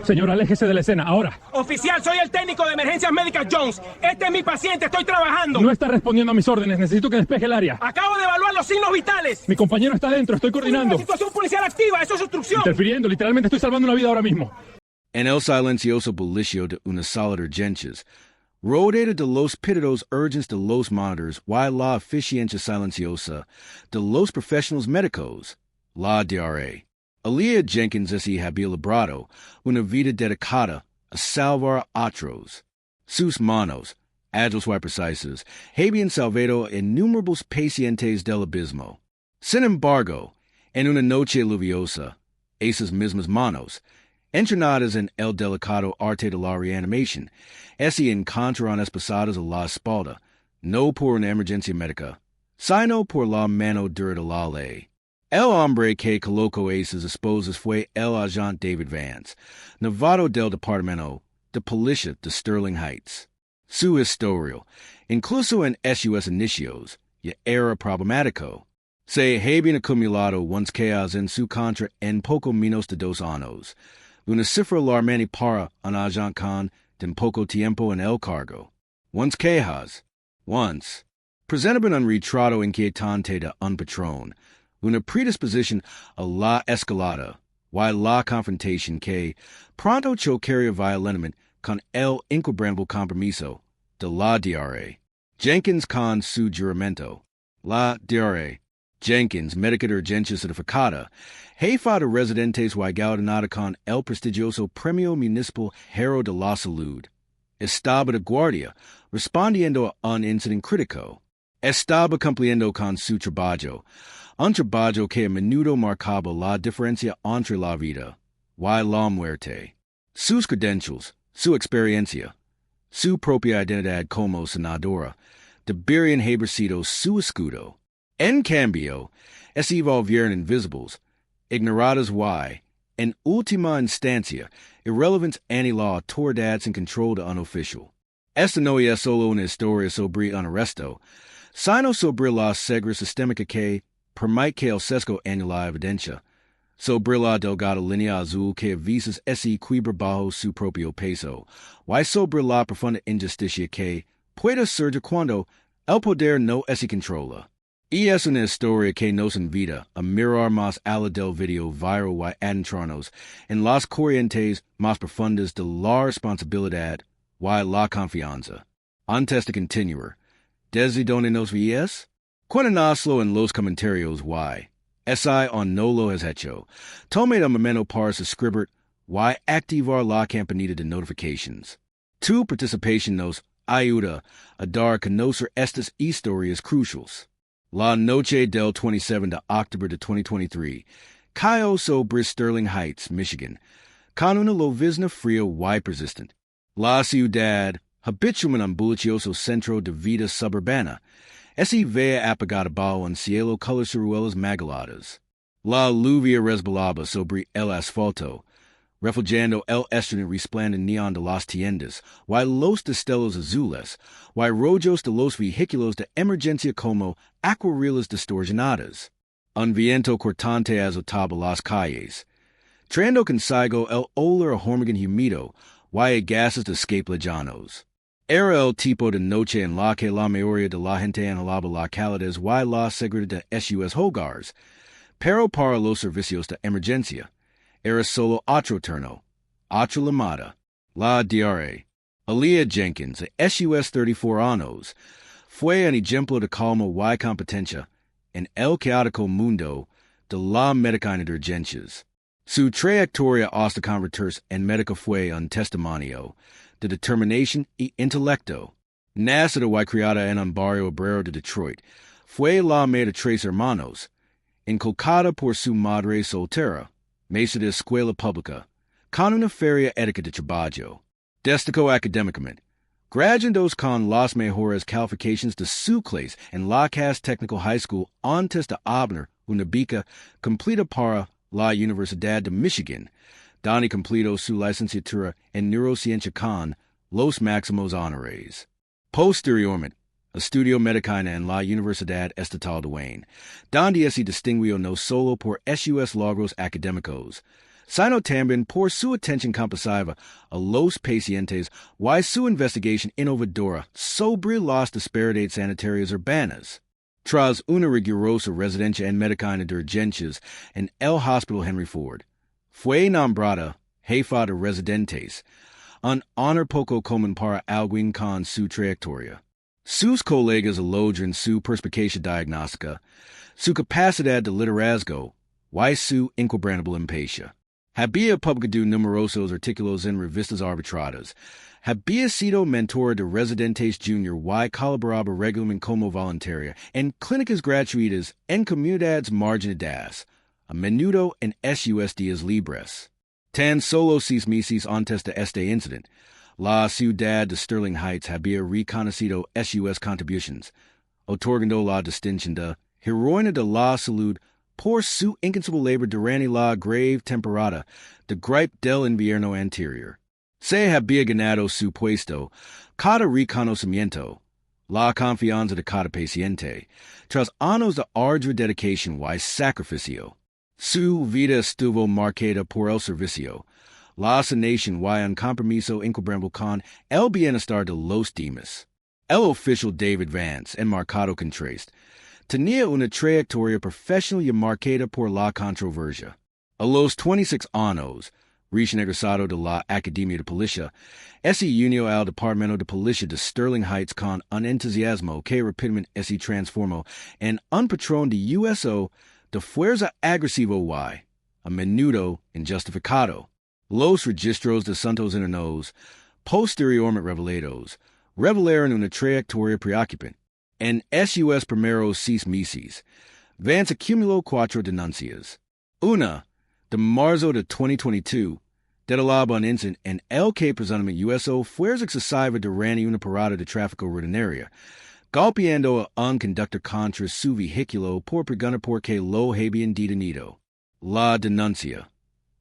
Señor, aléjese de la escena, ahora. Oficial, soy el técnico de emergencias médicas Jones. Este es mi paciente, estoy trabajando. No está respondiendo a mis órdenes, necesito que despeje el área. Acabo de evaluar los signos vitales. Mi compañero está dentro, estoy coordinando. Una situación policial activa, eso es obstrucción. Interfiriendo, literalmente estoy salvando una vida ahora mismo. En el silencioso bullicio de una sala de urgencias, rodeado de los pedidos urgentes de los monitors, y la eficiencia silenciosa de los profesionales médicos, la DRA. Aaliyah Jenkins es habilibrado una vida dedicada a salvar a otros. Sus manos, ágiles y precisas, habían salvado innumerables pacientes del abismo. Sin embargo, en una noche lluviosa, esas mismas manos, entrenadas en el delicado arte de la reanimación, se encontraron esposadas a la espalda, no por una emergencia médica, sino por la mano dura de la ley. El hombre que colocó esas esposas fue el agente David Vance, novato del Departamento de Policía de Sterling Heights. Su historia, incluso en sus inicios, ya era problemático. Se habían acumulado unas quejas en su contra en poco menos de 2 años, una cifra alarmante para un agente con tan poco tiempo en el cargo. Unas quejas, presentaban un retrato inquietante de un patrón, una predisposición a la escalada, y la confrontación que pronto chocaría violentamente con el inquebrantable compromiso de la DRA. Jenkins con su juramento. La DRA, Jenkins, médica de urgencia certificada, jefa de residentes y galardonada con el prestigioso Premio Municipal Hero de la Salud. Estaba de guardia, respondiendo a un incidente crítico. Estaba cumpliendo con su trabajo, un trabajo que a menudo marcaba la diferencia entre la vida y la muerte. Sus credentials, su experiencia, su propia identidad como senadora, deberían haber sido su escudo. En cambio, se volvieron invisibles, ignoradas y, en última instancia, irrelevant ante la autoridad sin control de un oficial. Esta no es solo una historia sobre un arresto, sino sobre la ceguera sistémica que permite que el sesgo en la evidencia, sobre la delgada línea azul que avisa ese equilibrio bajo su propio peso, y sobre la profunda injusticia que puede surgir cuando el poder no se controla. Y es una historia que nos invita a mirar más allá del video viral y adentrarnos en las corrientes más profundas de la responsabilidad y la confianza. Antes de continuar, ¿desde dónde nos ves? Cuéntanoslo en los comentarios y, si aún no lo has hecho, tome el momento para suscribir y activar la campanita de notifications. Tu participación nos ayuda a dar a conocer estas historias cruciales. La noche del 27 de octubre de 2023 cayó sobre Sterling Heights, Michigan, con una llovizna fría y persistente. La ciudad, habitualmente un bullicioso centro de vida suburbana, se veía apagada bajo un cielo color ciruelas maguladas. La lluvia resbalaba sobre el asfalto, reflejando el estridente resplandor neón de las tiendas, y los destellos azules, y rollos de los vehículos de emergencia como acuarelas distorsionadas. Un viento cortante azotaba las calles, trayendo consigo el olor a hormigón húmedo y a gases de escape lejanos. Era el tipo de noche en la que la mayoría de la gente anhelaba la calidez y la seguridad de sus hogares, pero para los servicios de emergencia, era solo otro turno, otra llamada. La DRA, Aaliyah Jenkins, de sus 34 años, fue un ejemplo de calma y competencia en el caótico mundo de la medicina de urgencias. Su trayectoria hasta convertirse en médico fue un testimonio de determinación y intelecto. Nacida y criada en un barrio obrero de Detroit, fue la madre de 3 hermanos, inculcada por su madre soltera, maestra de escuela pública, con una feria ética de trabajo. Destacó académicamente, graduándose con las mejores calificaciones de su clase en la Cass Technical High School antes de obtener una beca completa para la Universidad de Michigan, donde completó su licenciatura en neurociencia con los máximos honores. Posteriormente, estudió medicina en la Universidad Estatal de Wayne, donde se distinguió no solo por sus logros académicos, sino también por su atención compasiva a los pacientes y su investigación innovadora sobre las disparidades sanitarias urbanas. Tras una rigurosa residencia en medicina de urgencias en el Hospital Henry Ford, fue nombrada jefa de residentes, un honor poco común para alguien con su trayectoria. Sus colegas elogian su perspicacia diagnóstica, su capacidad de liderazgo y su inquebrantable impaciencia. Había publicado numerosos artículos en revistas arbitradas. Había sido mentor de residentes junior y colaboraba regularmente como voluntaria en clínicas gratuitas en comunidades marginadas, a menudo en sus días libres. Tan solo 6 meses antes de este incidente, la ciudad de Sterling Heights había reconocido sus contribuciones, otorgando la distinción de Heroína de la Salud por su incansable labor durante la grave temporada de gripe del invierno anterior. Se había ganado su puesto cada reconocimiento, la confianza de cada paciente, tras años de ardua dedicación y sacrificio. Su vida estuvo marcada por el servicio, la sanación y un compromiso inquebrantable con el bienestar de los demás. El oficial David Vance, en marcado contraste, tenía una trayectoria profesional y marcada por la controversia. A los 26 años, recién egresado de la Academia de Policía, se unió al Departamento de Policía de Sterling Heights con un entusiasmo que rápidamente se transformó en un patrón de USO de fuerza agresivo y, a menudo, injustificado. Los registros de Santos Internos, posteriormente revelaron una trayectoria preocupante. En sus primeros 6 meses, Vance acumuló 4 denuncias. Una, de marzo de 2022, detalaba un incidente en el que presuntamente USO fuerza excesiva durante una parada de tráfico rutinaria, golpeando a un conductor contra su vehículo por preguntar por qué lo habían detenido. La denuncia,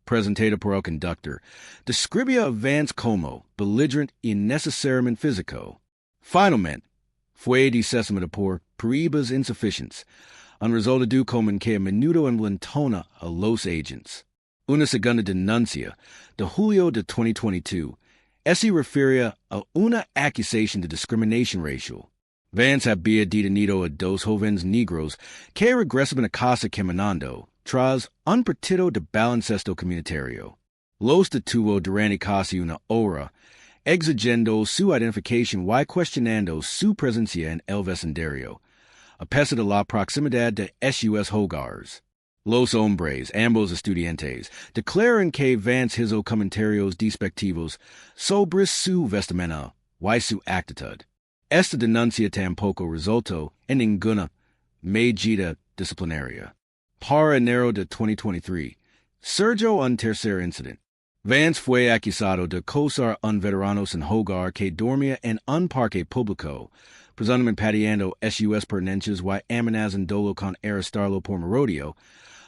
presentada por el conductor, describía a Vance como belligerente y innecesariamente físico. Finalmente, fue desestimada por pruebas insuficientes, un resultado común que a menudo envalentona a los agentes. Una segunda denuncia, de julio de 2022, se refería a una acusación de discriminación racial. Vance había detenido a 2 jóvenes negros que regresaban a casa caminando tras un partido de baloncesto comunitario. Los detuvo durante casi una hora, exigiendo su identificación y cuestionando su presencia en el vecindario, a pesar de la proximidad de sus hogares. Los hombres, ambos estudiantes, declaran que Vance hizo comentarios despectivos sobre su vestimenta y su actitud. Esta denuncia tampoco resultó en ninguna medida disciplinaria. Para enero de 2023, surgió un tercer incidente. Vance fue acusado de acosar a un veterano sin hogar que dormía en un parque público, presuntamente pateando sus pertenencias y amenazando con arrestarlo por merodio,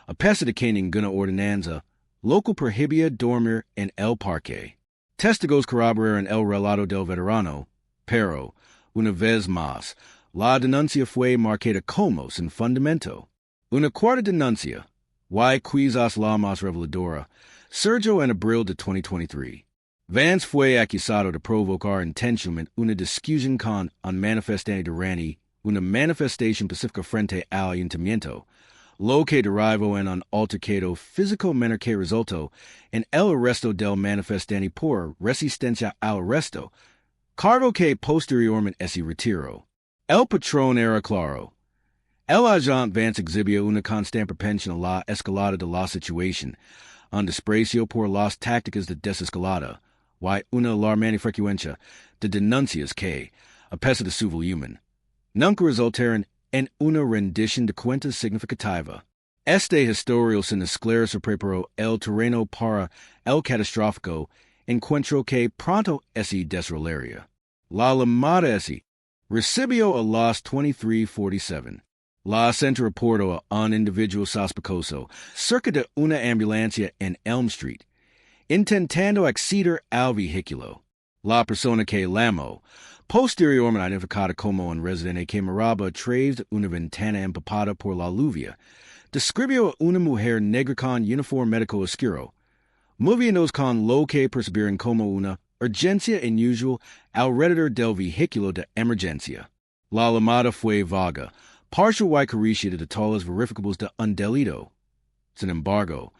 a pesar de que ninguna ordenanza local prohibía dormir en el parque. Testigos corroboraron el relato del veterano, pero, una vez más, la denuncia fue marcada como sin fundamento. Una cuarta denuncia, y quizás la más reveladora, surgió en abril de 2023. Vance fue acusado de provocar intencionalmente una discusión con un manifestante durante una manifestación pacífica frente al ayuntamiento, lo que derivó en un altercado físico menor que resultó en el arresto del manifestante por resistencia al arresto, cargo que posteriormente se retiró. El patrón era claro. El agente Vance exhibía una constante propensión a la escalada de la situación, un desprecio por las tácticas de desescalada, y una alarmante frecuencia de denuncias que, a pesar de su volumen, nunca resultaron en una rendición de cuentas significativa. Este historial sin esclarecer preparó el terreno para el catastrófico encuentro que pronto se desarrollaría. La llamada recibió a las 23:47. La centro reportó a un individuo sospechoso cerca de una ambulancia en Elm Street, intentando acceder al vehículo. La persona que llamó, posteriormente identificada como un residente que miraba a través de una ventana empapada por la lluvia, describió a una mujer negra con uniforme médico oscuro, moviéndonos con lo que percibieron como una urgencia inusual alrededor del vehículo de emergencia. La llamada fue vaga, partial y carecía de detalles verificables de un delito. Sin embargo,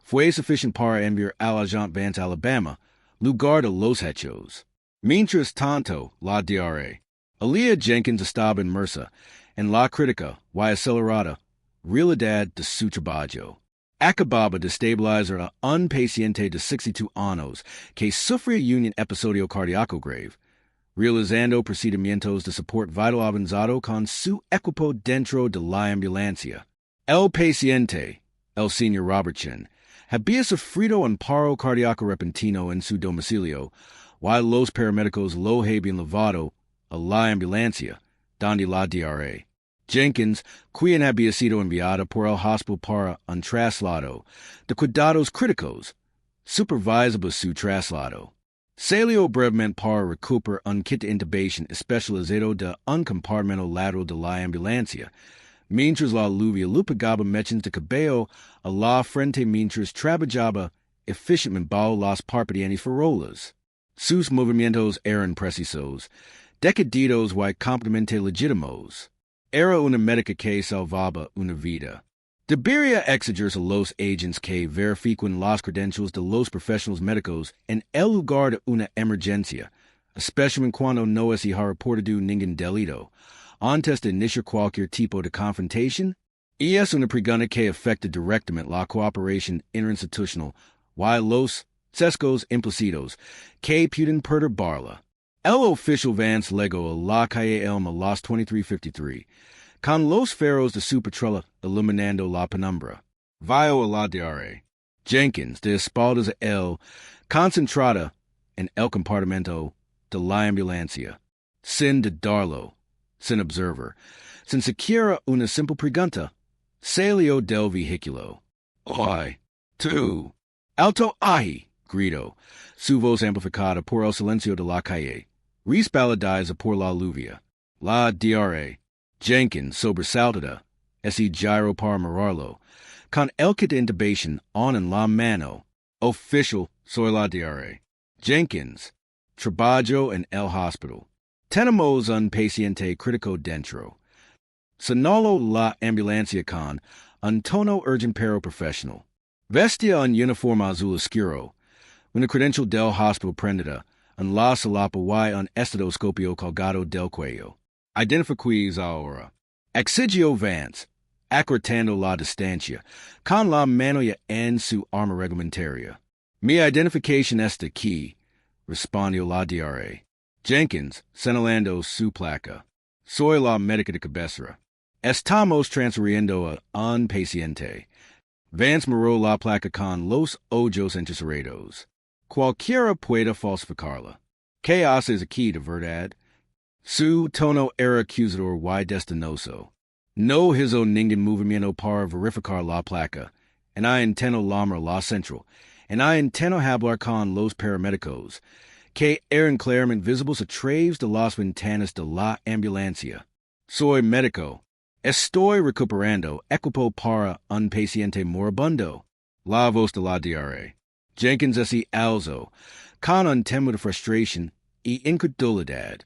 fue suficiente para enviar al agente Vance a Alabama, lugar de los hechos. Mientras tanto, la DR. Aaliyah Jenkins estaba inmersa en la crítica y acelerada realidad de su trabajo. Acababa de estabilizar a un paciente de 62 años que sufría un episodio cardíaco grave, realizando procedimientos de soporte vital avanzado con su equipo dentro de la ambulancia. El paciente, el señor Robertson, había sufrido un paro cardíaco repentino en su domicilio, while los paramédicos lo habían llevado a la ambulancia, donde la DR. Jenkins, quien había sido enviada por el hospital para un traslado de cuidados críticos, supervisaba su traslado. Salió brevemente para recuperar un kit de intubación especializado de un compartimento lateral de la ambulancia, mientras la lluvia le pegaba mechas de cabello a la frente mientras trabajaba eficientemente bajo las parpadeantes farolas. Sus movimientos eran precisos, decididos y completamente legítimos. Era una médica que salvaba una vida. Debería exigirse a los agents que verifiquen las credentials de los profesionales médicos en el lugar de una emergencia, especialmente cuando no es reportado ningún delito, antes de iniciar cualquier tipo de confrontación, y es una pregunta que afecta directamente la cooperación interinstitucional y los sesgos implícitos que pueden perturbarla. El oficial Vance llegó a la calle Elm a las 23:53, con los faros de su patrola iluminando la penumbra. Vio a la DR. Jenkins, de espaldas a él, concentrada en el compartimento de la ambulancia, sin dudarlo, sin observar, sin siquiera una simple pregunta, salió del vehículo. ¡Ay! ¡Tú! ¡Alto ahí! Gritó, su voz amplificada por el silencio de la calle, respaldada por la lluvia. La DR. Jenkins, sobresaltada, ese giro para mirarlo, con el kit de intubación aún en la mano. Oficial, soy la DR. Jenkins, trabajo en el hospital. Tenemos un paciente crítico dentro. Sonó la ambulancia con un tono urgente pero profesional. Vestía un uniforme azul oscuro, una credencial del hospital prendida, en la solapa y un estetoscopio colgado del cuello. Identifiquéis ahora. Exigio Vance, acortando la distancia, con la mano ya en su arma reglamentaria. Mi identificación está aquí, respondió la DR. Jenkins, señalando su placa. Soy la médica de cabecera. Estamos transfiriendo a un paciente. Vance miró la placa con los ojos entrecerrados. Cualquiera puede falsificarla. ¿Qué haces aquí de verdad? Su tono era acusador y destinoso. No hizo ningún movimiento para verificar la placa, en intento llamar la central, en intento hablar con los paramédicos, que eran claramente visibles a través de las ventanas de la ambulancia. Soy médico. Estoy recuperando equipo para un paciente moribundo. La voz de la DR. Jenkins se alzó, con un temo de frustración y incredulidad.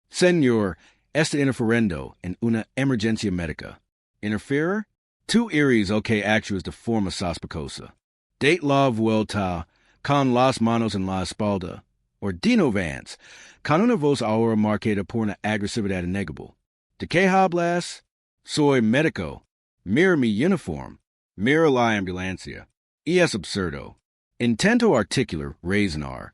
Señor, está interfiriendo en una emergencia médica. ¿Interferir? Tú eres el que actúas de forma sospechosa. Date la vuelta, con las manos en la espalda. Ordino Vance, con una voz ahora marcada por una agresividad innegable. ¿De qué hablas? Soy médico. Mira mi uniforme. Mira la ambulancia. Y es absurdo. Intento articular, razonar,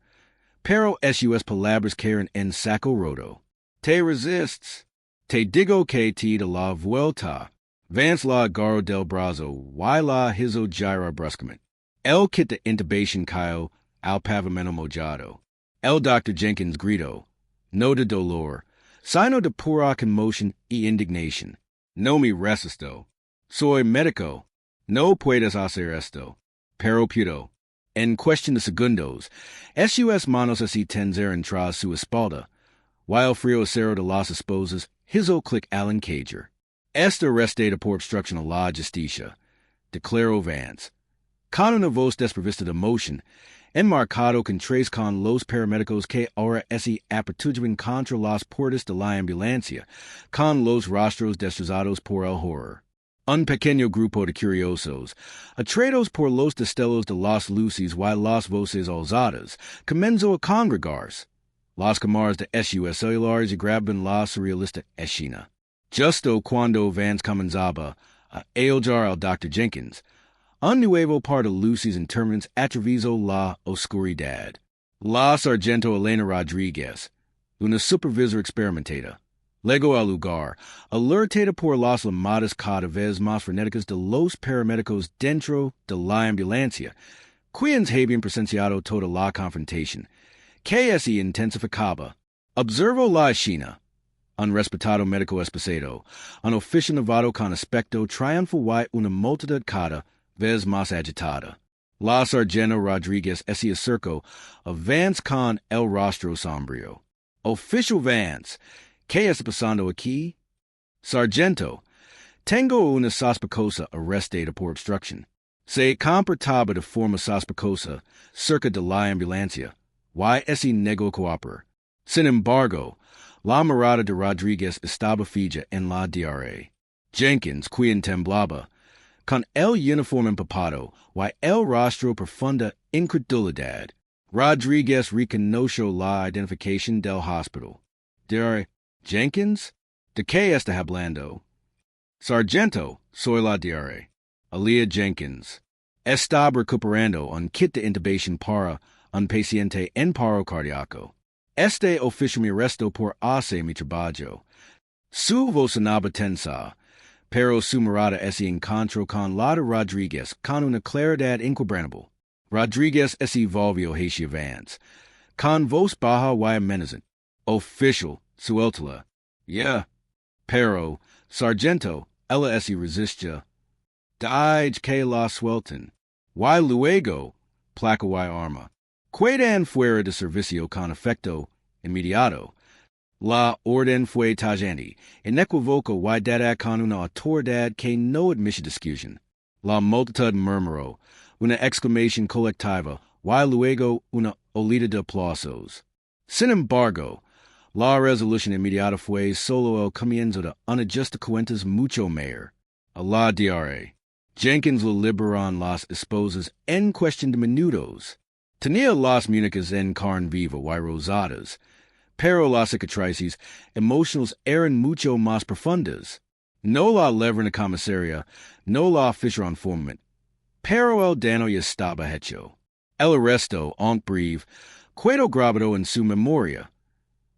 pero esas palabras caen en saco roto. Te resists. Te digo que te da la vuelta. Vance la agarró del brazo y la hizo girar bruscamente. El kit de intubación cayó al pavimento mojado. El Dr. Jenkins gritó, no de dolor, sino de pura conmoción y indignación. No me resisto. Soy médico. No puedes hacer esto. Pero pudo. En cuestión de segundos, sus manos se tendieron tras su espalda, while el frío acero de las esposas hizo clic al encajer. Esta arrestada por obstrucción a la justicia, declaró Vance. Con una voz desprovista de emoción, enmarcado con tres con los paramédicos que ahora se aperturan contra las puertas de la ambulancia, con los rostros destrozados por el horror. Un pequeño grupo de curiosos, atraídos por los destellos de las luces y las voces alzadas, comenzó a congregarse. Las cámaras de sus celulares y graban la surrealista escena. Justo cuando Vance comenzaba a elogiar al Dr. Jenkins, un nuevo par de luces intermitentes atravesó la oscuridad. La sargento Elena Rodríguez, una supervisor experimentada, llegó al lugar, alertada por las llamadas cada vez más frenéticas de los paramédicos dentro de la ambulancia, quienes habían presenciado toda la confrontación, que se intensificaba. Observó la escena. Un respetado médico espesado, un oficial novato con aspecto triunfal y una multitud cada vez más agitada. La sargento Rodríguez se acercó a Vance con el rostro sombrío. Oficial Vance, ¿qué está pasando aquí? Sargento, tengo una sospechosa arrestada por obstrucción. Se comportaba de forma sospechosa cerca de la ambulancia. Y negó a cooperar. Sin embargo, la mirada de Rodríguez estaba fija en la diarrea. Jenkins, quien temblaba, con el uniforme empapado y el rostro profunda incredulidad, Rodríguez reconoció la identificación del hospital. Diarrea, Jenkins, ¿de qué está hablando? Sargento, soy la diarrea. Alia Jenkins. Estaba recuperando un kit de intubación para un paciente en paro cardíaco. Este oficial me arrestó por hacer mi trabajo. Su voz sonaba tensa, pero su mirada se encontró con la de Rodríguez con una claridad inquebrantable. Rodríguez se volvió hacia Vance, con voz baja y amenazante. Oficial, suéltala. Yeah, pero, sargento, ella se resiste. Dij que la suelten. Y luego, placa y arma. Quedan fuera de servicio con efecto inmediato. La orden fue tajante, inequívoca y dada con una autoridad que no admite discusión. La multitud murmuró, una exclamación colectiva, y luego una olida de aplausos. Sin embargo, la resolución inmediata fue solo el comienzo de una justa cuentas mucho mayor. A la diarrea. Jenkins lo liberaron las esposas en cuestión de minutos. Tenía las muñecas en carne viva y rosadas, pero las cicatrices emocionales eran mucho más profundas. No la levaron a comisaría, no la fijaron formalmente, pero el daño ya estaba hecho. El arresto, aunque breve, quedó grabado en su memoria.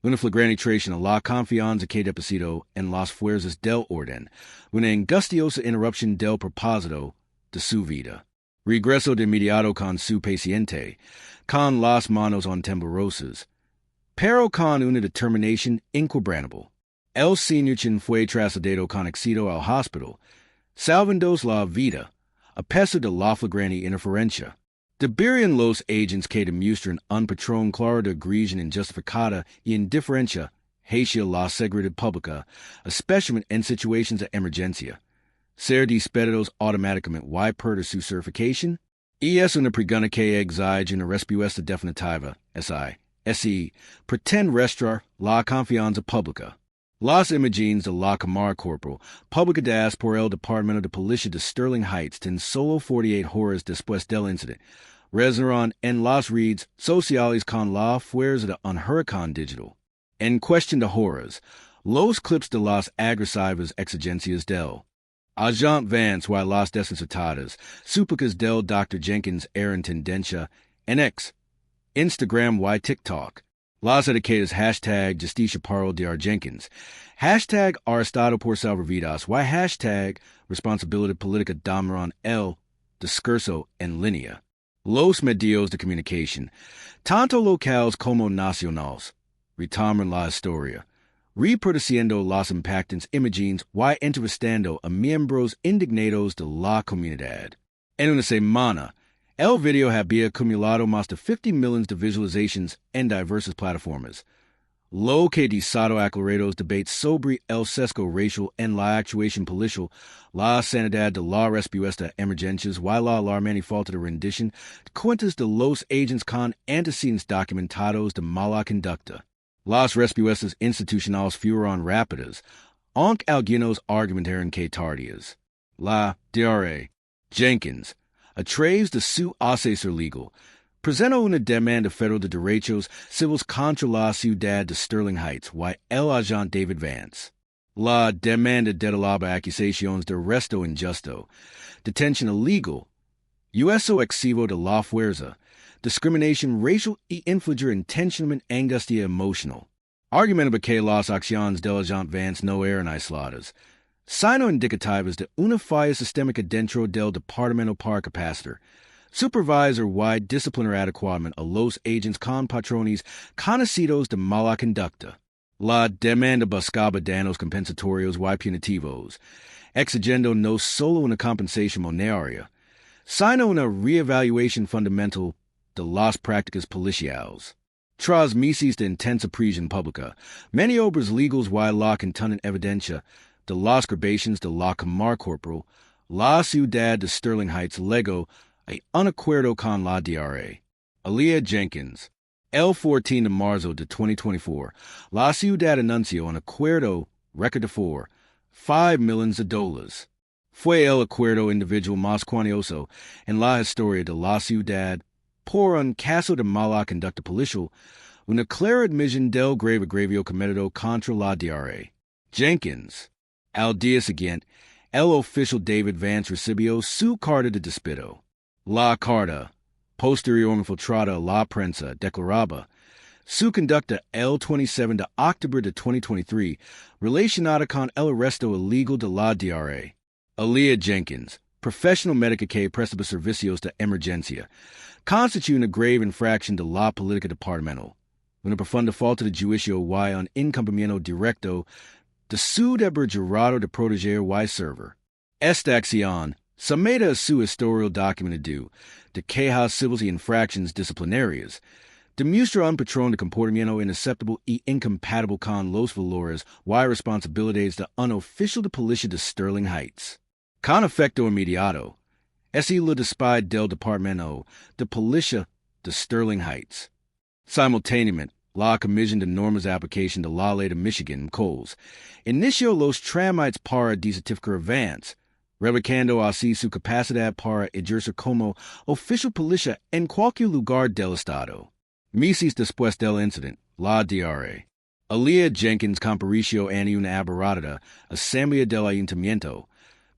Una flagrante traición a la confianza que depositó en las fuerzas del orden, una angustiosa interrupción del propósito de su vida. Regresó de inmediato con su paciente, con las manos temblorosas, pero con una determinación inquebrantable. El señor Chin fue trasladado con éxito al hospital, salvando la vida, a pesar de la flagrante interferencia. Debieron los agents que demuestran un patrón claro de agresión injustificada y indiferencia hacia la seguridad pública, especialmente en situaciones de emergencia, ser despedidos automáticamente y perder su certificación? Y es una pregunta que exige una respuesta definitiva, pretende restaurar la confianza pública. Las imágenes de la cámara corporal, publicadas por el Departamento de Policía de Sterling Heights tan solo 48 horas después del incidente, resonaron en las redes sociales con la fuerza de un huracán digital. En cuestión de horas, los clips de las agresivas exigencias del agent Vance y las desconcertadas súplicas del Dr. Jenkins eran tendencia en Instagram y TikTok. Las etiquetas hashtag Justicia para el Dr. Jenkins, hashtag arrestado por salvar vidas y hashtag responsabilidad política dominaron el discurso en línea. Los medios de comunicación, tanto locales como nacionales, retoman la historia, reproduciendo las impactantes imágenes y entrevistando a miembros indignados de la comunidad. En una semana, el video había acumulado más de 50 millones de visualizaciones en diversas plataformas. Lo que disado aclarados debate sobre el sesgo racial en la actuación policial, la sanidad de la respuesta a emergencias y la alarmante falta de rendición de cuentas de los agentes con antecedentes documentados de mala conducta. Las respuestas institucionales fueron rápidas, aunque algunos argumentaron que tardías. La D.R.A. Jenkins, a través de su asesor legal, presentó una demanda federal de derechos civiles contra la ciudad de Sterling Heights y el agente David Vance. La demanda detalaba acusaciones de arresto injusto, detención ilegal, uso excesivo de la fuerza, discriminación racial y infligir intencionalmente angustia emocional. Argumentaba que las acciones del agente Vance no eran aisladas, sino indicativas de una falla sistémica dentro del departamento para capacitar, supervisor y disciplinar adecuadamente a los agentes con patrones conocidos de mala conducta. La demanda buscaba daños compensatorios y punitivos, exigiendo no solo una compensación monetaria, sino una reevaluación fundamental de las prácticas policiales. Tras meses de intensa prisión pública, maniobras legales y la contundente evidencia de las grabaciones de la cámara corporal, la ciudad de Sterling Heights legó un acuerdo con la D.R.A. Aaliyah Jenkins. El 14 de marzo de 2024, la ciudad anunció un acuerdo récord for $5 million. Fue el acuerdo individual más cuantioso en la historia de la ciudad por un caso de mala conducta policial, una clara admisión del grave agravio cometido contra la D.R.A. Jenkins. Al día siguiente, el oficial David Vance recibió su carta de despido. La carta, posteriormente filtrada a la prensa, declaraba su conducta el 27 de octubre de 2023 relacionada con el arresto ilegal de la D.R.A. Aaliyah Jenkins, profesional médica que prestaba servicios de emergencia, constituye una grave infracción de la política departamental, una profunda falta de juicio y un incumplimiento directo de su deber jurado de proteger y servir. Esta acción, sumada a su historial documentado de quejas civiles y infracciones disciplinarias, demuestra un patrón de comportamiento inaceptable y incompatible con los valores y responsabilidades de un oficial de policía de Sterling Heights. Con efecto inmediato, es la despide del Departamento de Policía de Sterling Heights. Simultáneamente, la Comisión de Normas de Aplicación de la Ley de Michigan, COLS, inició los trámites para desertificar Vance, revocando así su capacidad para ejercer como oficial policía en cualquier lugar del estado. Meses después del incidente, la D.R.A. Aaliyah Jenkins compareció ante una aberrada asamblea del ayuntamiento,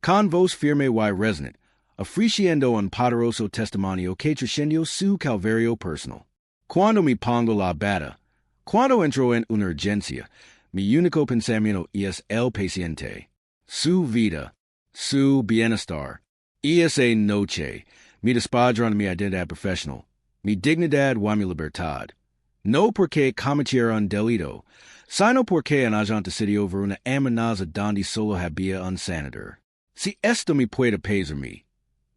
con voz firme y resonante, ofreciendo un poderoso testimonio que trascendió su calvario personal. Cuando me pongo la bata, cuando entro en una urgencia, mi único pensamiento es el paciente, su vida, su bienestar. Y esa noche, me despadran mi identidad profesional, mi dignidad y mi libertad. No porque cometiera un delito, sino porque un agente decidió ver una amenaza donde solo había un sanador. Si esto me puede pesarme,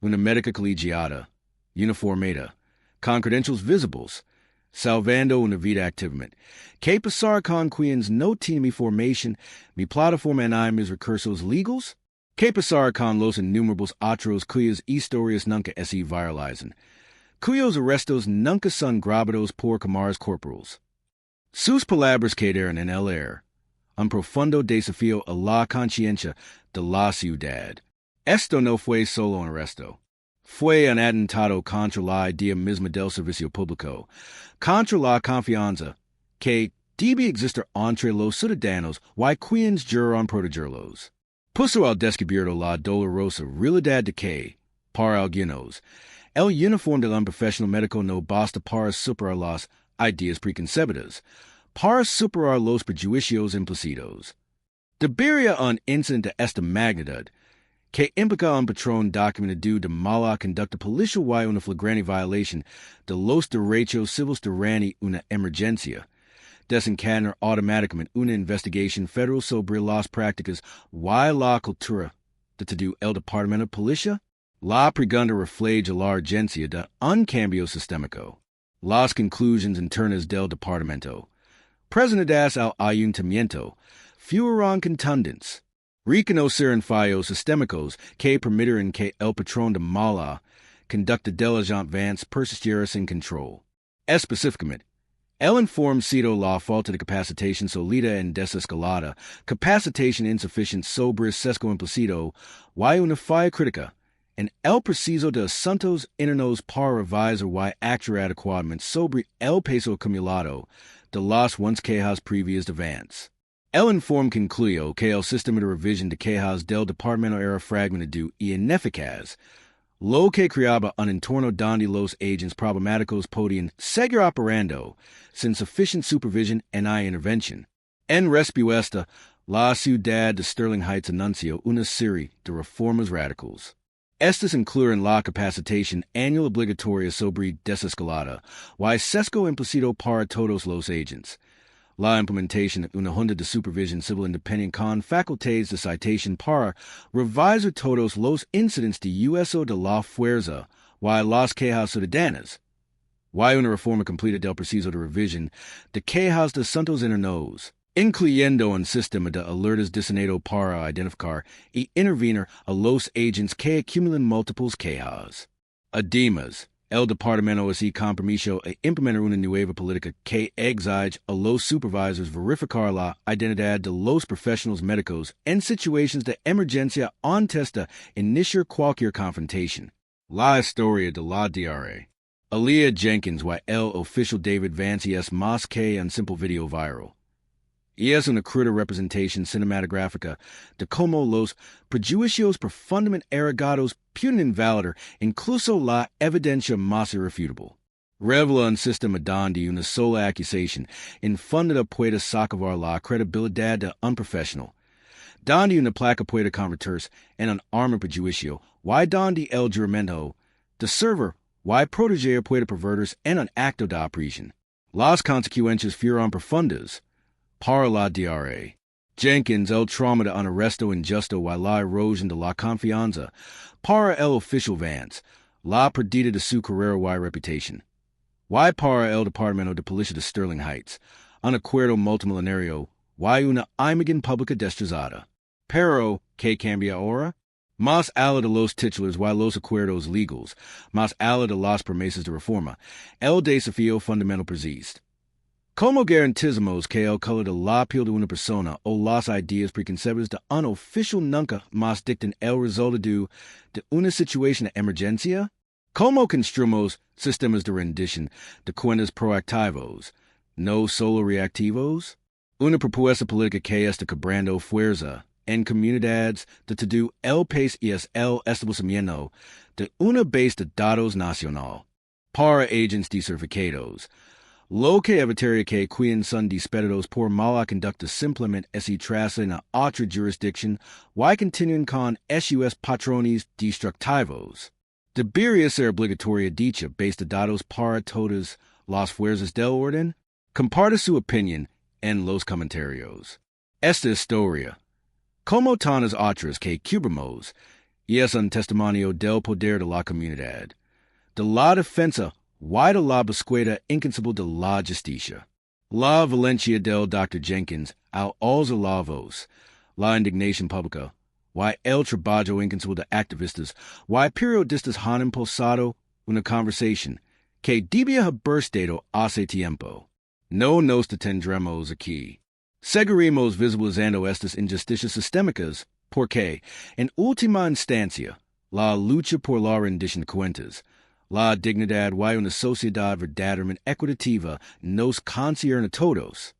una médica colegiada, uniformada, con credentials visibles, salvando una vida activamente, que pasar con quienes no tienen mi formación, mi plataforma en mis recursos legals? Que pasar con los innumerables otros cuyas historias nunca se viralizan, cuyos arrestos nunca son grabados por cámaras corporales? Sus palabras quedaron en el aire, un profundo desafío a la conciencia de la ciudad. Esto no fue solo un arresto. Fue un atentado contra la idea misma del servicio público, contra la confianza que debe existir entre los ciudadanos y quienes juran protegerlos. Puso al descubierto la dolorosa realidad de que, para algunos, el uniforme del profesional médico no basta para superar las ideas preconcebidas, para superar los prejuicios implícitos. Debería un incidente de esta magnitud, que implica un patrón documentado de mala conducta policial y una flagrante violación de los derechos civiles durante una emergencia, desencadenar automáticamente una investigación federal sobre las prácticas y la cultura de todo el Departamento de Policía? La pregunta refleja la urgencia de un cambio sistémico. Las conclusiones internas del Departamento, Presentas al ayuntamiento, fueron contundentes. Reconocer fallos sistémicos que permitieron que el patrón de mala conducta del agente Vance persistiera sin control. Específicamente, el informe citó la falta de capacitación sólida en desescalada, capacitación insuficiente sobre sesgo implícito, y una falla crítica, en el preciso de asuntos internos para revisar y actuar adecuadamente sobre el peso acumulado de las once quejas previas de Vance. El informe concluyó que el sistema de revisión de quejas del departamento era fragmentado y ineficaz, lo que creaba un entorno donde los agentes problemáticos podían seguir operando sin suficiente supervisión ni intervención. En respuesta, la ciudad de Sterling Heights anunció una serie de reformas radicales. Estas incluyen la capacitación anual obligatoria sobre desescalada, y sesgo implícito para todos los agentes, la implementación de una junta de supervisión civil independiente con facultades de citación para revisar todos los incidentes de uso de la fuerza y las quejas ciudadanas, y una reforma completa del proceso de revisión de quejas de asuntos internos, incluyendo un sistema de alertas diseñado para identificar y intervenir a los agentes que acumulan múltiples quejas. Además, el departamento se comprometió a implementar una nueva política que exige a los supervisors verificar la identidad de los profesionales médicos en situaciones de emergencia antes de iniciar cualquier confrontación. La historia de la DRA. Aaliyah Jenkins y el Oficial David Vance es más que un simple video viral. Y es una cruda representación cinematográfica de cómo los prejuicios profundamente arraigados pueden invalidar incluso la evidencia más irrefutable. Revela un sistema donde una sola acusación infundada puede socavar la credibilidad de un profesional, donde una placa puede convertirse en un arma prejuicio, y donde el juramento de servir y proteger puede pervertirse en un acto de opresión. Las consecuencias fueron profundas para la DRA. Jenkins, el trauma de un arresto injusto y la erosión de la confianza para el Oficial Vance, la pérdida de su carrera y reputación. Y para el Departamento de Policía de Sterling Heights, un acuerdo multimilenario y una imagen pública destrozada. Pero, ¿qué cambia ahora? Más allá de los titulares y los acuerdos legales, más allá de las promesas de reforma, el desafío fundamental persiste. ¿Cómo garantizamos que el color de la piel de una persona o las ideas preconcebidas de un oficial nunca más dicten el resultado de una situación de emergencia? ¿Cómo construimos sistemas de rendición de cuentas proactivos, no solo reactivos? Una propuesta política que está cobrando fuerza en comunidades de todo el país y es el establecimiento de una base de datos nacional para agentes decertificados, lo que evitaría que quien son despedidos por mala conducta simplemente se trasladen a otra jurisdicción y continúen con sus patrones destructivos. Debería ser obligatoria dicha base de datos para todas las fuerzas del orden. Comparte su opinión en los comentarios. Esta historia, como tantas otras que cubrimos, y es un testimonio del poder de la comunidad, de la defensa y de la búsqueda incansable de la justicia. La valencia del Dr. Jenkins al alzar la voz, la indignación pública, y el trabajo incansable de activistas y periodistas han impulsado una conversación que debía haber estado hace tiempo. No nos detendremos aquí. Seguiremos visualizando estas injusticias sistémicas porque, en última instancia, la lucha por la rendición de cuentas, la dignidad y una sociedad verdaderamente equitativa nos concierne a todos.